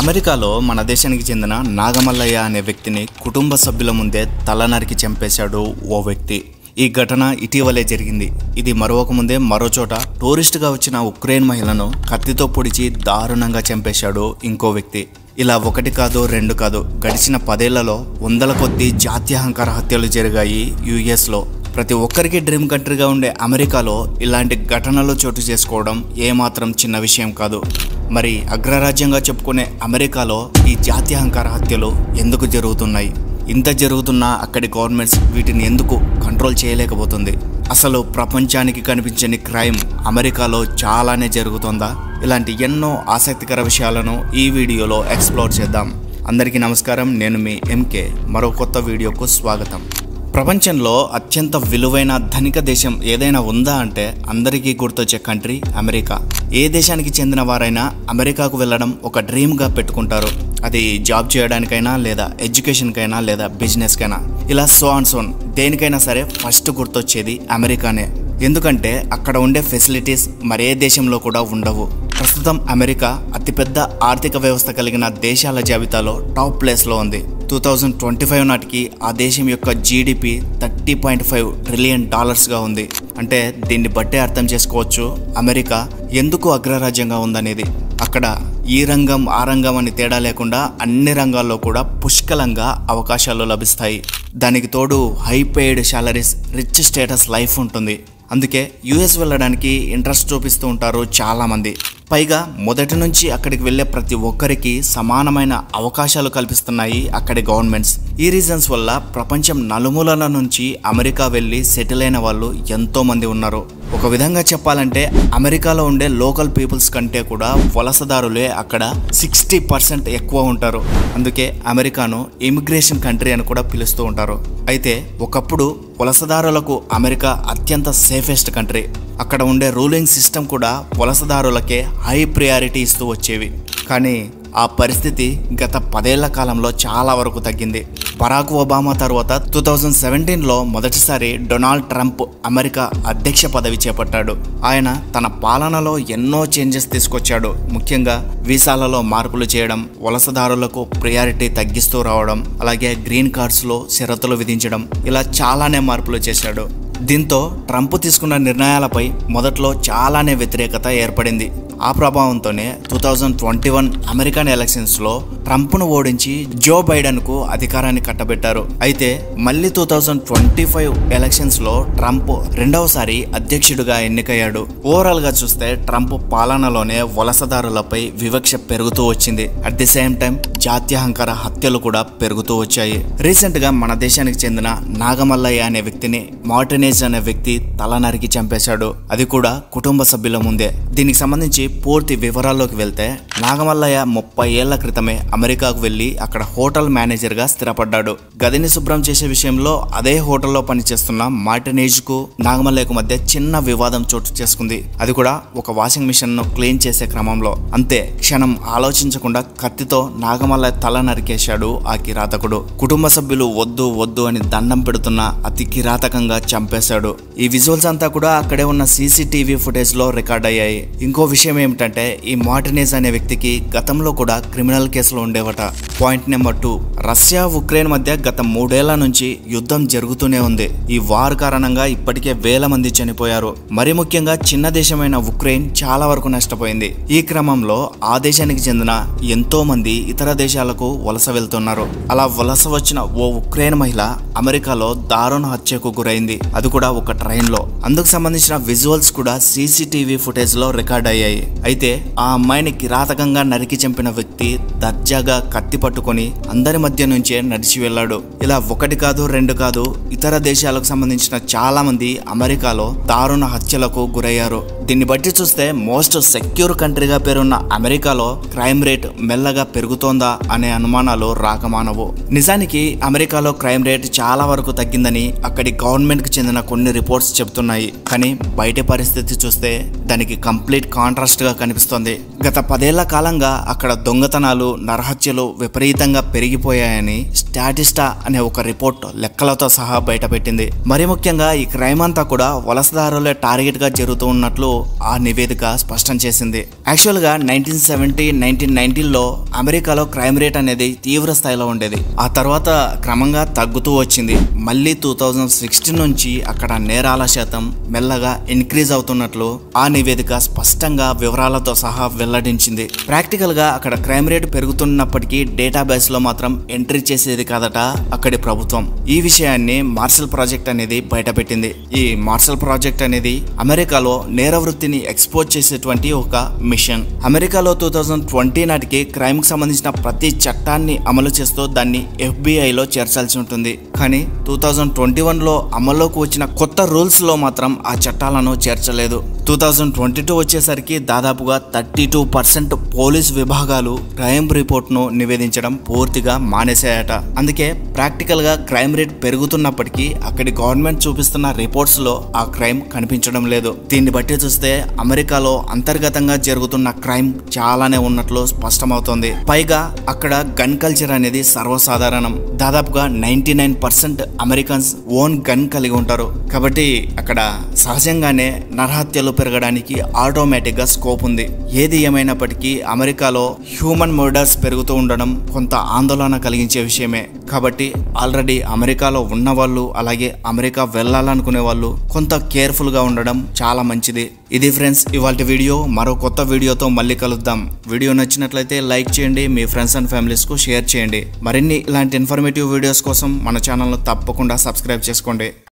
అమెరికాలో మన దేశానికి చెందిన నాగమల్లయ్య అనే వ్యక్తిని కుటుంబ సభ్యుల ముందే తల నరికి చంపేశాడు ఓ వ్యక్తి. ఈ ఘటన ఇటీవలే జరిగింది. ఇది మరొక ముందే మరో చోట టూరిస్టుగా వచ్చిన ఉక్రెయిన్ మహిళను కత్తితో పొడిచి దారుణంగా చంపేశాడు ఇంకో వ్యక్తి. ఇలా ఒకటి కాదు రెండు కాదు, గడిచిన 10 ఏళ్లలో వందల కొద్దీ జాత్యహంకార హత్యలు జరిగాయి యుఎస్లో. ప్రతి ఒక్కరికి డ్రీమ్ కంట్రీగా ఉండే అమెరికాలో ఇలాంటి ఘటనలు చోటు చేసుకోవడం ఏమాత్రం చిన్న విషయం కాదు. మరి అగ్రరాజ్యంగా చెప్పుకునే అమెరికాలో ఈ జాత్యహంకార హత్యలు ఎందుకు జరుగుతున్నాయి? ఇంత జరుగుతున్నా అక్కడి గవర్నమెంట్స్ వీటిని ఎందుకు కంట్రోల్ చేయలేకపోతుంది? అసలు ప్రపంచానికి కనిపించని క్రైమ్ అమెరికాలో చాలానే జరుగుతుందా? ఇలాంటి ఎన్నో ఆసక్తికర విషయాలను ఈ వీడియోలో ఎక్స్ప్లోర్ చేద్దాం. అందరికీ నమస్కారం, నేను మీ ఎంకే. మరో కొత్త వీడియోకు స్వాగతం. ప్రపంచంలో అత్యంత విలువైన ధనిక దేశం ఏదైనా ఉందా అంటే అందరికీ గుర్తొచ్చే కంట్రీ అమెరికా. ఏ దేశానికి చెందిన వారైనా అమెరికాకు వెళ్ళడం ఒక డ్రీమ్గా పెట్టుకుంటారు. అది జాబ్ చేయడానికైనా, లేదా ఎడ్యుకేషన్కైనా, లేదా బిజినెస్కైనా, ఇలా సోన్ దేనికైనా సరే ఫస్ట్ గుర్తొచ్చేది అమెరికానే. ఎందుకంటే అక్కడ ఉండే ఫెసిలిటీస్ మరే దేశంలో కూడా ఉండవు. ప్రస్తుతం అమెరికా అతిపెద్ద ఆర్థిక వ్యవస్థ కలిగిన దేశాల జాబితాలో టాప్ ప్లేస్లో ఉంది. 2025 నాటికి ఆ దేశం యొక్క జీడిపి $30.5 ట్రిలియన్ ఉంది. అంటే దీన్ని బట్టే అర్థం చేసుకోవచ్చు అమెరికా ఎందుకు అగ్రరాజ్యంగా ఉందనేది. అక్కడ ఈ రంగం ఆ రంగం అని తేడా లేకుండా అన్ని రంగాల్లో కూడా పుష్కలంగా అవకాశాలు లభిస్తాయి. దానికి తోడు high paid salaries, rich status life ఉంటుంది. అందుకే యుఎస్ వెళ్ళడానికి ఇంట్రెస్ట్ చూపిస్తూ ఉంటారు చాలామంది. పైగా మొదటి నుంచి అక్కడికి వెళ్ళే ప్రతి ఒక్కరికి సమానమైన అవకాశాలు కల్పిస్తున్నాయి అక్కడి గవర్నమెంట్స్. ఈ రీజన్స్ వల్ల ప్రపంచం నలుమూలల నుంచి అమెరికా వెళ్ళి సెటిల్ అయిన వాళ్ళు ఎంతో మంది ఉన్నారు. ఒక విధంగా చెప్పాలంటే అమెరికాలో ఉండే లోకల్ పీపుల్స్ కంటే కూడా వలసదారులే అక్కడ 60% ఎక్కువ ఉంటారు. అందుకే అమెరికాను ఇమిగ్రేషన్ కంట్రీ అని కూడా పిలుస్తూ ఉంటారు. అయితే ఒకప్పుడు వలసదారులకు అమెరికా అత్యంత సేఫెస్ట్ కంట్రీ. అక్కడ ఉండే రూలింగ్ సిస్టమ్ కూడా వలసదారులకే హై ప్రియారిటీ ఇస్తూ వచ్చేవి. కానీ ఆ పరిస్థితి గత 10 ఏళ్ల కాలంలో చాలా వరకు తగ్గింది. బరాక్ ఒబామా తర్వాత 2017లో మొదటిసారి డొనాల్డ్ ట్రంప్ అమెరికా అధ్యక్ష పదవి చేపట్టాడు. ఆయన తన పాలనలో ఎన్నో చేంజెస్ తీసుకొచ్చాడు. ముఖ్యంగా వీసాలలో మార్పులు చేయడం, వలసదారులకు ప్రియారిటీ తగ్గిస్తూ రావడం, అలాగే గ్రీన్ కార్డ్స్లో షరతులు విధించడం, ఇలా చాలానే మార్పులు చేశాడు. దీంతో ట్రంప్ తీసుకున్న నిర్ణయాలపై మొదట్లో చాలానే వ్యతిరేకత ఏర్పడింది. ఆ ప్రభావంతోనే 2021 అమెరికన్ ఎలక్షన్స్లో ట్రంప్ను ఓడించి జో బైడెన్కు అధికారాన్ని కట్టబెట్టారు. అయితే మళ్ళీ 2025 ఎలక్షన్స్లో ట్రంప్ రెండవసారి అధ్యక్షుడిగా ఎన్నికయ్యాడు. ఓవరాల్గా చూస్తే ట్రంప్ పాలనలోనే వలసదారులపై వివక్ష పెరుగుతూ వచ్చింది. అట్ ది సేమ్ టైం జాత్యహంకార హత్యలు కూడా పెరుగుతూ వచ్చాయి. రీసెంట్గా మన దేశానికి చెందిన నాగమల్లయ్య అనే వ్యక్తిని మార్టినేజ్ అనే వ్యక్తి తల నరికి చంపేశాడు. అది కూడా కుటుంబ సభ్యుల ముందే. దీనికి సంబంధించి పూర్తి వివరాల్లోకి వెళ్తే, నాగమల్లయ్య 30 ఏళ్ల క్రితమే అమెరికాకు వెళ్లి అక్కడ హోటల్ మేనేజర్గా స్థిరపడ్డాడు. గదిని శుభ్రం చేసే విషయంలో అదే హోటల్లో పనిచేస్తున్న మార్టినేజ్కు నాగమల్లయ్యకు మధ్య చిన్న వివాదం చోటు చేసుకుంది. అది కూడా ఒక వాషింగ్ మిషన్ ను క్లీన్ చేసే క్రమంలో. అంతే, క్షణం ఆలోచించకుండా కత్తితో నాగమల్లయ్య తల నరికేశాడు ఆ కిరాతకుడు. కుటుంబ సభ్యులు వద్దు వద్దు అని దండం పెడుతున్నా అతి కిరాతకంగా చంపేశాడు. ఈ విజువల్స్ అంతా కూడా అక్కడే ఉన్న CCTV ఫుటేజ్ లో రికార్డ్ అయ్యాయి. ఇంకో విషయం ఏమిటంటే, ఈ మార్టినేజ్ అనే వ్యక్తికి గతంలో కూడా క్రిమినల్ కేసులు ఉండేవట. పాయింట్ నెంబర్ 2, రష్యా ఉక్రెయిన్ మధ్య గత 3 ఏళ్ల నుంచి యుద్ధం జరుగుతూనే ఉంది. ఈ వార్ కారణంగా ఇప్పటికే వేల మంది చనిపోయారు. మరి ముఖ్యంగా చిన్న దేశమైన ఉక్రెయిన్ చాలా వరకు నష్టపోయింది. ఈ క్రమంలో ఆ దేశానికి చెందిన ఎంతో మంది ఇతర దేశాలకు వలస వెళ్తున్నారు. అలా వలస వచ్చిన ఓ ఉక్రెయిన్ మహిళ అమెరికాలో దారుణ హత్యకు గురైంది. అది కూడా ఒక ట్రైన్ లో. అందుకు సంబంధించిన విజువల్స్ కూడా CCTV ఫుటేజ్ లో రికార్డ్ అయ్యాయి. అయితే ఆ అమ్మాయిని కిరాతకంగా నరికి చంపిన వ్యక్తి దర్జాగా కత్తి పట్టుకొని అందరి మధ్య నుంచే నడిచి వెళ్ళాడు. ఇలా ఒకటి కాదు రెండు కాదు, ఇతర దేశాలకు సంబంధించిన చాలా మంది అమెరికాలో దారుణ హత్యలకు గురయ్యారు. దీన్ని బట్టి చూస్తే మోస్ట్ సెక్యూర్ కంట్రీగా పేరున్న అమెరికాలో క్రైమ్ రేట్ మెల్లగా పెరుగుతోందా అనే అనుమానాలు రాకమానవు. నిజానికి అమెరికాలో క్రైమ్ రేట్ చాలా వరకు తగ్గిందని అక్కడి గవర్నమెంట్ కి చెందిన కొన్ని రిపోర్ట్స్ చెబుతున్నాయి. కానీ బయట పరిస్థితి చూస్తే దానికి కంప్లీట్ కాంట్రాస్ట్ గా కనిపిస్తోంది. గత 10 ఏళ్ల కాలంగా అక్కడ దొంగతనాలు, నరహత్యలు విపరీతంగా పెరిగిపోయాయని స్టాటిస్టా అనే ఒక రిపోర్ట్ లెక్కలతో సహా బయటపెట్టింది. మరి ముఖ్యంగా ఈ క్రైమ్ అంతా కూడా వలసదారులే టార్గెట్ గా జరుగుతూ ఉన్నట్లు ఆ నివేదిక స్పష్టం చేసింది. యాక్చువల్ గా 1970, 1990లో అమెరికాలో క్రైమ్ రేట్ అనేది తీవ్ర స్థాయిలో ఉండేది. ఆ తర్వాత క్రమంగా తగ్గుతూ వచ్చింది. మళ్ళీ 2016 నుంచి అక్కడ నేరాల శాతం మెల్లగా ఇంక్రీజ్ అవుతున్నట్లు ఆ నివేదిక స్పష్టంగా వివరాలతో సహా వెల్లడించింది. ప్రాక్టికల్ గా అక్కడ క్రైమ్ రేట్ పెరుగుతున్నప్పటికీ డేటాబేస్ లో మాత్రం ఎంట్రీ చేసేది కాదట అక్కడి ప్రభుత్వం. ఈ విషయాన్ని మార్షల్ ప్రాజెక్ట్ అనేది బయటపెట్టింది. ఈ మార్షల్ ప్రాజెక్ట్ అనేది అమెరికాలో నేర వృత్తిని ఎక్స్పోజ్ చేసేటువంటి ఒక మిషన్. అమెరికాలో 2020 నాటికి క్రైమ్ కి సంబంధించిన ప్రతి చట్టాన్ని అమలు చేస్తూ దాన్ని FBI లో చేర్చాల్సి ఉంటుంది. కానీ 2021లో అమల్లోకి వచ్చిన కొత్త రూల్స్ లో మాత్రం ఆ చట్టాలను చేర్చలేదు. 2022 వచ్చేసరికి దాదాపుగా 32% పోలీస్ విభాగాలు క్రైమ్ రిపోర్ట్ ను నివేదించడం పూర్తిగా మానేశాయట. అందుకే ప్రాక్టికల్ గా క్రైమ్ రేట్ పెరుగుతున్నప్పటికీ అక్కడి గవర్నమెంట్ చూపిస్తున్న రిపోర్ట్స్ లో ఆ క్రైమ్ కనిపించడం లేదు. దీన్ని బట్టి చూస్తే అమెరికాలో అంతర్గతంగా జరుగుతున్న క్రైమ్ చాలానే ఉన్నట్లు స్పష్టమవుతోంది. పైగా అక్కడ గన్ కల్చర్ అనేది సర్వసాధారణం. దాదాపుగా 99% అమెరికన్స్ ఓన్ గన్ కలిగి ఉంటారు. కాబట్టి అక్కడ సహజంగానే నరహత్యలు పెరగడానికి ఆటోమేటిక్ గా స్కోప్ ఉంది. ఏది ఏమైనప్పటికీ అమెరికాలో హ్యూమన్ మర్డర్స్ పెరుగుతూ ఉండడం కొంత ఆందోళన కలిగించే విషయమే. కాబట్టి ఆల్రెడీ అమెరికాలో ఉన్న వాళ్ళు, అలాగే అమెరికా వెళ్ళాలనుకునే వాళ్ళు కొంత కేర్ఫుల్ గా ఉండడం చాలా మంచిది. ఇది ఫ్రెండ్స్ ఇవాల్టి వీడియో. మరో కొత్త వీడియోతో మళ్ళీ కలుద్దాం. వీడియో నచ్చినట్లయితే లైక్ చేయండి, మీ ఫ్రెండ్స్ అండ్ ఫ్యామిలీస్ కు షేర్ చేయండి. మరిన్ని ఇలాంటి ఇన్ఫర్మేటివ్ వీడియోస్ కోసం మన ఛానల్ ను తప్పకుండా సబ్స్క్రైబ్ చేసుకోండి.